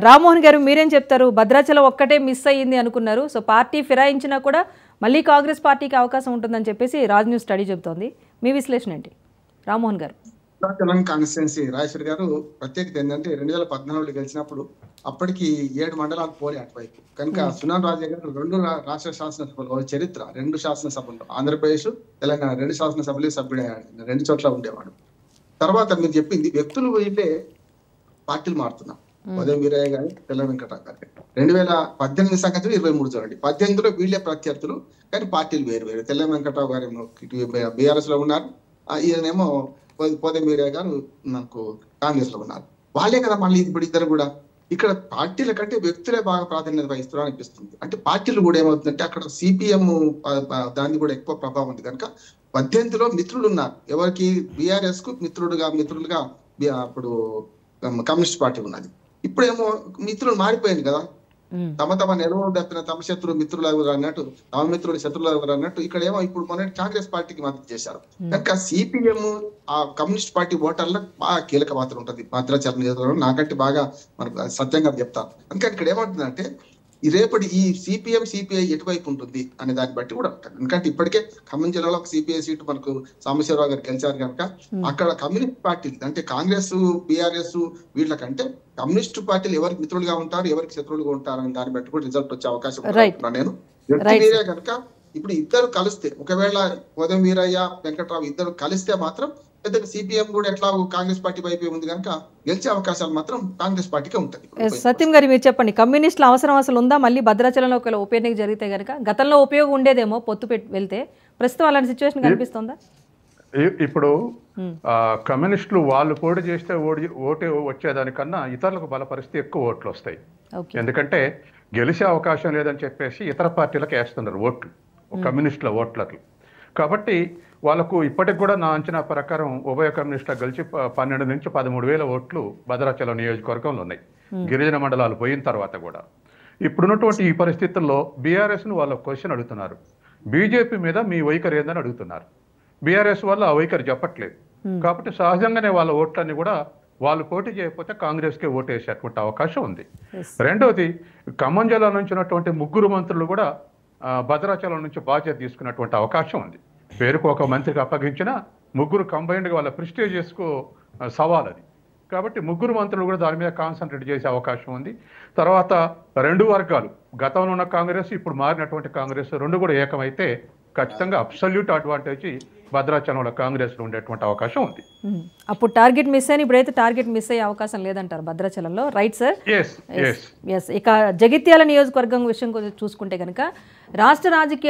రామ్మోహన్ గారు మీరేం చెప్తారు? భద్రాచలం ఒక్కటే మిస్ అయ్యింది అనుకున్నారు. సో పార్టీ ఫిరాయించినా కూడా మళ్ళీ కాంగ్రెస్ పార్టీకి అవకాశం ఉంటుందని చెప్పేసి రాజ్ న్యూస్ స్టడీ చెబుతోంది. మీ విశ్లేషణ ఏంటి రామ్మోహన్ గారు? భద్రాచలం కాన్స్టిట్యున్సీ రాజేశ్వరి గారు ప్రత్యేకత ఏంటంటే 2014 గెలిచినప్పుడు అప్పటికి 7 మండలాలు పోలే అటువైపు కనుక సునాన్ రాజే గారు 2 రాష్ట్ర శాసనసభలు చరిత్ర 2 శాసనసభలు ఆంధ్రప్రదేశ్ తెలంగాణ 2 శాసనసభలు సభ్యుడయ్యాడు. 2 చోట్ల ఉండేవాడు. తర్వాత మీరు చెప్పింది వ్యక్తులు వీళ్ళే పార్టీలు మారుతున్నాం. ఉదయం వీరయ్య గారి తెల్ల వెంకటరావు గారి 2018 సంగతి 23 చూడండి. 18లో వీళ్ళే ప్రత్యర్థులు కానీ పార్టీలు వేరు వేరు. తెల్ల వెంకటరావు గారు బీఆర్ఎస్ లో ఉన్నారు, ఈయనేమో ఉదయం వీరయ్య గారు నాకు కాంగ్రెస్ లో ఉన్నారు. వాళ్ళే కదా మళ్ళీ ఇప్పుడు ఇద్దరు కూడా ఇక్కడ పార్టీల కంటే వ్యక్తులే బాగా ప్రాధాన్యత వహిస్తున్నారు అనిపిస్తుంది. అంటే పార్టీలు కూడా ఏమవుతుందంటే అక్కడ సిపిఎం దాన్ని కూడా ఎక్కువ ప్రభావం ఉంది కనుక 18లో మిత్రులు ఉన్నారు. ఎవరికి బీఆర్ఎస్ కు మిత్రులుగా అప్పుడు కమ్యూనిస్ట్ పార్టీ ఉన్నది. ఇప్పుడేమో మిత్రులు మారిపోయింది కదా. తమ నిలవలు తప్పిన తమ శత్రులు మిత్రులు ఎవరు అన్నట్టు, తమ మిత్రులు శత్రులు ఎవరు అన్నట్టు ఇక్కడ ఏమో ఇప్పుడు మొన్న కాంగ్రెస్ పార్టీకి మద్దతు చేశారు కనుక సిపిఎం ఆ కమ్యూనిస్ట్ పార్టీ ఓటర్లకు బాగా కీలక పాత్ర ఉంటుంది భద్రాచలం నియోజకవర్గంలో. నాకంటే బాగా మనకు సత్యంగా చెప్తాను. అందుకని ఇక్కడ ఏమంటుందంటే ఈ రేపటి ఈ సిపిఎం సిపిఐ ఎటువైపు ఉంటుంది అనే దాన్ని బట్టి కూడా ఉంటుంది. ఎందుకంటే ఇప్పటికే ఖమ్మం జిల్లాలో ఒక సిపిఐ సీటు మనకు సాంబశివరావు గారు గెలిచారు కనుక అక్కడ కమ్యూనిస్ట్ పార్టీలు అంటే కాంగ్రెస్ బీఆర్ఎస్ వీళ్ళకంటే కమ్యూనిస్ట్ పార్టీలు ఎవరికి మిత్రులుగా ఉంటారు ఎవరికి శత్రువులుగా ఉంటారు అని దాన్ని బట్టి కూడా రిజల్ట్ వచ్చే అవకాశం ఉంటున్నాను నేను. వ్యక్తి కనుక ఇప్పుడు ఇద్దరు కలిస్తే ఒకవేళ ఉదయం వీరయ్య వెంకట్రావు ఇద్దరు కలిస్తే మాత్రం పెద్దగా సిపిఎం కూడా ఎట్లా కాంగ్రెస్ పార్టీ వైపు ఉంది కనుక గెలిచే అవకాశాలు మాత్రం కాంగ్రెస్ పార్టీకే ఉంటుంది. సత్యం గారు మీరు చెప్పండి, కమ్యూనిస్టుల అవసరం అసలు ఉందా? మళ్ళీ భద్రాచలంలో ఒకవేళ ఉప ఎన్నిక జరిగితే కనుక గతంలో ఉపయోగం ఉండేదేమో పొత్తు వెళ్తే, ప్రస్తుతం అలాంటి సిచ్యువేషన్ కనిపిస్తుందా? ఇప్పుడు కమ్యూనిస్టులు వాళ్ళు పోటీ చేస్తే ఓటు వచ్చేదానికన్నా ఇతరులకు బల పరిస్థితి ఎక్కువ ఓట్లు వస్తాయి. ఎందుకంటే గెలిచే అవకాశం లేదని చెప్పేసి ఇతర పార్టీలకు వేస్తున్నారు ఓట్లు, కమ్యూనిస్టుల ఓట్లకు. కాబట్టి వాళ్ళకు ఇప్పటికి కూడా నా అంచనా ప్రకారం ఉభయ కమ్యూనిస్టులకు కలిసి 12 నుంచి 13,000 ఓట్లు భద్రాచలం నియోజకవర్గంలో ఉన్నాయి, గిరిజన మండలాలు పోయిన తర్వాత కూడా. ఇప్పుడున్నటువంటి ఈ పరిస్థితుల్లో బీఆర్ఎస్ను వాళ్ళ క్వశ్చన్ అడుగుతున్నారు, బీజేపీ మీద మీ వైఖరి ఏందని అడుగుతున్నారు. బీఆర్ఎస్ వాళ్ళు ఆ వైఖరి చెప్పట్లేదు కాబట్టి సహజంగానే వాళ్ళ ఓట్లన్నీ కూడా వాళ్ళు పోటీ చేయకపోతే కాంగ్రెస్కే ఓటు వేసేటువంటి అవకాశం ఉంది. రెండవది ఖమ్మం జిల్లా నుంచి ఉన్నటువంటి 3 మంత్రులు కూడా భద్రాచలం నుంచి బాధ్యత తీసుకున్నటువంటి అవకాశం ఉంది. పేరుకు ఒక మంత్రికి అప్పగించిన 3 కంబైన్డ్గా వాళ్ళ ప్రెస్టీజియస్కు సవాల్ అది. కాబట్టి 3 మంత్రులు కూడా దాని మీద కాన్సన్ట్రేట్ చేసే అవకాశం ఉంది. తర్వాత 2 వర్గాలు గతంలో ఉన్న కాంగ్రెస్ ఇప్పుడు మారినటువంటి కాంగ్రెస్ 2 కూడా ఏకమైతే ఖచ్చితంగా అబ్సల్యూట్ అడ్వాంటేజ్ భద్రాచలంలో కాంగ్రెస్లో ఉండేటువంటి అవకాశం ఉంది. అప్పుడు టార్గెట్ మిస్ అయిన ఇప్పుడైతే టార్గెట్ మిస్ అయ్యే అవకాశం లేదంటారు భద్రాచలంలో, రైట్ సార్? ఎస్. ఇక జగిత్యాల నియోజకవర్గం విషయం చూసుకుంటే కనుక రాష్ట్ర రాజకీయ